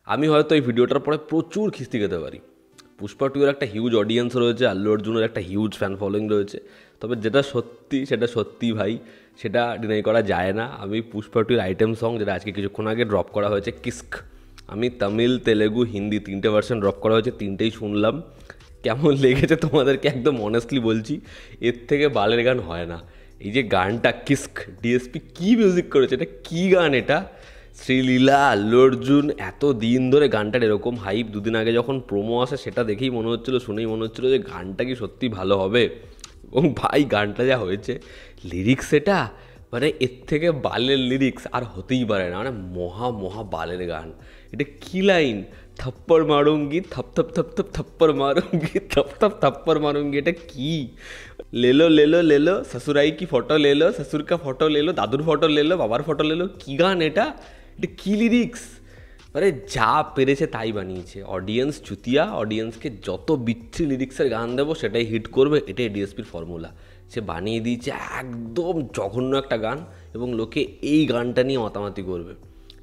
আমি হয়তো এই ভিডিওটার পরে প্রচুর খিস্তি খেতে পারি। পুষ্পা টু এর একটা হিউজ অডিয়েন্স রয়েছে, আল্লু অর্জুনের একটা হিউজ ফ্যান ফলোয়িং রয়েছে। তবে যেটা সত্যি সেটা সত্যি ভাই, সেটা ডিনাই করা যায় না। আমি পুষ্পা টু এর আইটেম সং, যেটা আজকে কিছুক্ষণ আগে ড্রপ করা হয়েছে, কিস্ক, আমি তামিল, তেলেগু, হিন্দি 3টে ভার্সন ড্রপ করা হয়েছে, 3টেই শুনলাম। কেমন লেগেছে তোমাদেরকে একদম অনেস্টলি বলছি, এর থেকে বালের গান হয় না। এই যে গানটা কিস্ক, ডিএসপি কী মিউজিক করেছে, এটা কী গান এটা! শ্রীলীলা, আল্লু অর্জুন, এত দিন ধরে গানটার এরকম হাইপ, দুদিন আগে যখন প্রোমো আসে সেটা দেখেই মনে হচ্ছিলো, শুনেই মনে হচ্ছিলো যে গানটা কি সত্যি ভালো হবে। এবং ভাই গানটা যা হয়েছে, লিরিক্স এটা মানে এর থেকে বালের লিরিক্স আর হতেই পারে না, মানে মহা মহা বালের গান। এটা কী লাইন, থপ্পড় মারুঙ্গি, থপ থপ থপ থপ থপ্পড় মারুঙ্গি, থপ থপ থপ্পড় মারুঙ্গি, এটা কি! লেলো লেলো লেলো শ্বশুরাই কি ফটো লেলো, শ্বশুর কা ফটো লেলো, দাদুর ফটো লেলো, বাবার ফটো লেলো, কী গান এটা! এটা কী লিরিক্স! মানে যা পেরেছে তাই বানিয়েছে। অডিয়েন্স চুতিয়া, অডিয়েন্সকে যত বিচ্ছিরি লিরিক্সের গান দেবো সেটাই হিট করবে, এটাই ডিএসপির ফর্মুলা। সে বানিয়ে দিয়েছে একদম জঘন্য একটা গান, এবং লোকে এই গানটা নিয়ে মাতামাতি করবে।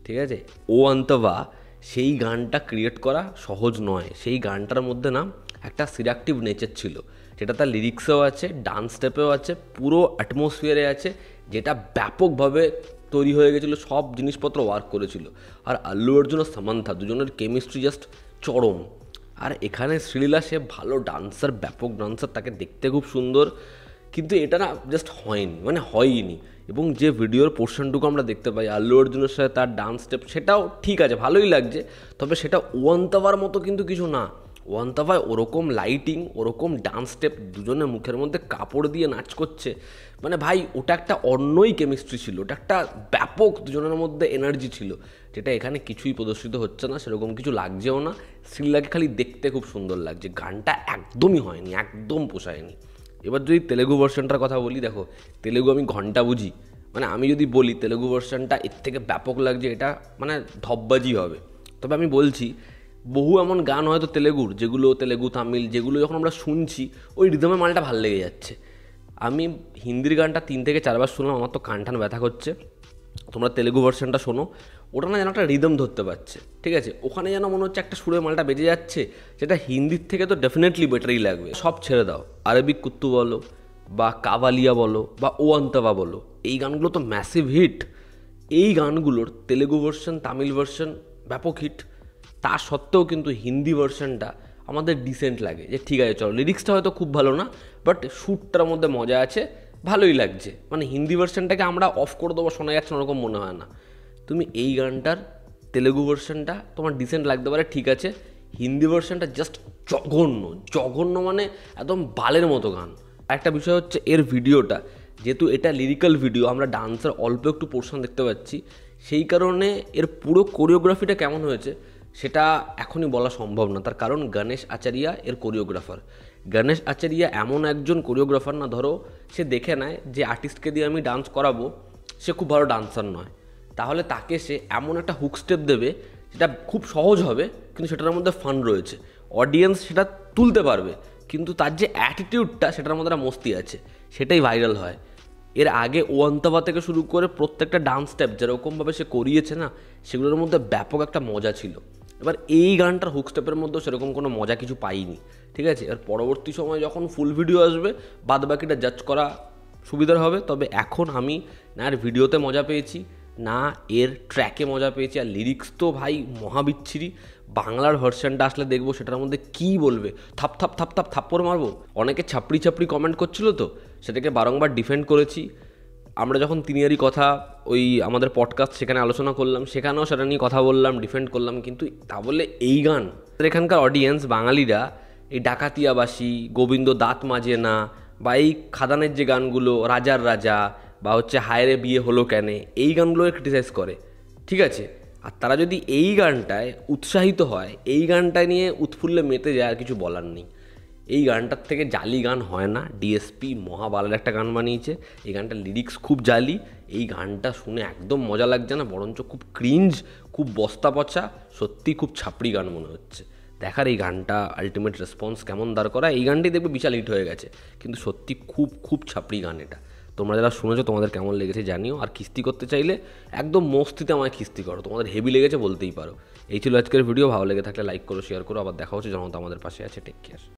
ঠিক আছে, ও অন্তবা, সেই গানটা ক্রিয়েট করা সহজ নয়। সেই গানটার মধ্যে না একটা সিডাকটিভ নেচার ছিল, যেটা তার লিরিক্সেও আছে, ডান্স স্টেপেও আছে, পুরো অ্যাটমসফিয়ারে আছে, যেটা ব্যাপকভাবে তৈরি হয়ে গেছিলো, সব জিনিসপত্র ওয়ার্ক করেছিল। আর আল্লু অর্জুন আর সামান্থা দুজনের কেমিস্ট্রি জাস্ট চরম। আর এখানে শ্রীলীলা, সে ভালো ডান্সার, ব্যাপক ডান্সার, তাকে দেখতে খুব সুন্দর, কিন্তু এটা না জাস্ট হয়নি, মানে হয়নি। এবং যে ভিডিওর পোর্শনটুকু আমরা দেখতে পাই আল্লু অর্জুনের সাথে তার ডান্স স্টেপ, সেটাও ঠিক আছে, ভালোই লাগছে। তবে সেটা ওয়ান্তাবার মতো কিন্তু কিছু না। ওয়ান্তাবায় ওরকম লাইটিং, ওরকম ডান্স স্টেপ, দুজনের মুখের মধ্যে কাপড় দিয়ে নাচ করছে, মানে ভাই ওটা একটা অন্যই কেমিস্ট্রি ছিল, ওটা একটা ব্যাপক দুজনের মধ্যে এনার্জি ছিল, যেটা এখানে কিছুই প্রদর্শিত হচ্ছে না, সেরকম কিছু লাগছেও না। শ্রীলীলাকে খালি দেখতে খুব সুন্দর লাগছে, গানটা একদমই হয়নি, একদম পোষায়নি। এবার যদি তেলেগু ভার্সনটার কথা বলি, দেখো তেলেগু আমি ঘন্টা বুঝি, মানে আমি যদি বলি তেলেগু ভার্সনটা এর থেকে ব্যাপক লাগছে, এটা মানে ধব্বাজি হবে। তবে আমি বলছি, বহু এমন গান হয়তো তেলেগুর, যেগুলো তেলেগু, তামিল, যেগুলো যখন আমরা শুনছি ওই রিদমে মালটা ভালো লেগে যাচ্ছে। আমি হিন্দির গানটা 3 থেকে 4 বার শুনলাম, আমার তো কান টান ব্যথা করছে। তোমরা তেলেগু ভার্সনটা শোনো, ওটা না যেন একটা রিদম ধরতে পারছে, ঠিক আছে, ওখানে যেন মনে হচ্ছে একটা সুরে মালটা বেজে যাচ্ছে, যেটা হিন্দির থেকে তো ডেফিনেটলি বেটারই লাগবে। সব ছেড়ে দাও, আরবিক কুত্তু বলো বা কাবালিয়া বলো বা ও অন্তবা বলো, এই গানগুলো তো ম্যাসিভ হিট। এই গানগুলোর তেলেগু ভার্সন, তামিল ভার্সন ব্যাপক হিট। তা সত্ত্বেও কিন্তু হিন্দি ভার্সনটা আমাদের ডিসেন্ট লাগে, যে ঠিক আছে চলো, লিরিক্সটা হয়তো খুব ভালো না, বাট শ্যুটটার মধ্যে মজা আছে, ভালোই লাগছে। মানে হিন্দি ভার্সনটাকে আমরা অফ করে দেবো, শোনা যাচ্ছে ওরকম মনে হয় না। তুমি এই গানটার তেলেগু ভার্সনটা তোমার ডিসেন্ট লাগতে পারে, ঠিক আছে, হিন্দি ভার্সনটা জাস্ট জঘন্য, জঘন্য মানে একদম বালের মতো গান। একটা বিষয় হচ্ছে এর ভিডিওটা, যেহেতু এটা লিরিক্যাল ভিডিও, আমরা ডান্সের অল্প একটু পোর্শন দেখতে পাচ্ছি, সেই কারণে এর পুরো কোরিওগ্রাফিটা কেমন হয়েছে সেটা এখনই বলা সম্ভব না। তার কারণ গণেশ আচারিয়া এর কোরিওগ্রাফার। গণেশ আচারিয়া এমন একজন কোরিওগ্রাফার না, ধরো সে দেখে নেয় যে আর্টিস্টকে দিয়ে আমি ডান্স করাবো, সে খুব ভালো ডান্সার নয়, তাহলে তাকে সে এমন একটা হুক স্টেপ দেবে যেটা খুব সহজ হবে, কিন্তু সেটার মধ্যে ফান রয়েছে, অডিয়েন্স সেটা তুলতে পারবে, কিন্তু তার যে অ্যাটিটিউডটা সেটার মধ্যে একটা মস্তি আছে, সেটাই ভাইরাল হয়। এর আগে ও অন্তবা থেকে শুরু করে প্রত্যেকটা ডান্স স্টেপ যেরকমভাবে সে করিয়েছে না, সেগুলোর মধ্যে ব্যাপক একটা মজা ছিল। এবার এই গানটার হুক স্টেপের মধ্যেও সেরকম কোনো মজা কিছু পাইনি, ঠিক আছে। এবার পরবর্তী সময় যখন ফুল ভিডিও আসবে, বাদ বাকিটা জাজ করা সুবিধার হবে। তবে এখন আমি না এর ভিডিওতে মজা পেয়েছি, না এর ট্র্যাকে মজা পেয়েছি, আর লিরিক্স তো ভাই মহাবিচ্ছিরি। বাংলার ভার্সনটা আসলে দেখবো সেটার মধ্যে কী বলবে, থাপ থাপ থাপ থাপ থাপ্পড় মারবো। অনেকে ছাপড়ি ছাপড়ি কমেন্ট করছিল, তো সেটাকে বারংবার ডিফেন্ড করেছি। আমরা যখন তিনিয়ারি কথা ওই আমাদের পডকাস্ট সেখানে আলোচনা করলাম, সেখানেও সেটা নিয়ে কথা বললাম, ডিফেন্ড করলাম, কিন্তু তা বলে এই গান, এখানকার অডিয়েন্স বাঙালিরা এই ডাকাতিয়াবাসী, গোবিন্দ দাঁত মাজে না, বা এই খাদানের যে গানগুলো, রাজার রাজা বা হচ্ছে হায়রে বিয়ে হলো কেনে, এই গানগুলোকে ক্রিটিসাইজ করে, ঠিক আছে। আর তারা যদি এই গানটায় উৎসাহিত হয়, এই গানটা নিয়ে উৎফুল্লে মেতে যায়, আর কিছু বলার নেই। এই গানটার থেকে জালি গান হয় না। ডিএসপি মহাবালের একটা গান বানিয়েছে, এই গানটার লিরিক্স খুব জালি, এই গানটা শুনে একদম মজা লাগছে না, বরঞ্চ খুব ক্রিঞ্জ, খুব বস্তা পচা, সত্যি খুব ছাপড়ি গান মনে হচ্ছে। দেখার এই গানটা আলটিমেট রেসপন্স কেমন দাঁড় করা, এই গানটি দেখবে বিশাল হিট হয়ে গেছে, কিন্তু সত্যি খুব খুব ছাপড়ি গান এটা। তোমরা যারা শুনেছো তোমাদের কেমন লেগেছে জানিও, আর কিস্তি করতে চাইলে একদম মস্তিতে আমায় কিস্তি করো, তোমাদের হেভি লেগেছে বলতেই পারো। এই ছিল আজকের ভিডিও। ভালো লেগে থাকলে লাইক করো, শেয়ার করো। আবার দেখা হচ্ছে, যখন আমাদের পাশে আছে। Take care.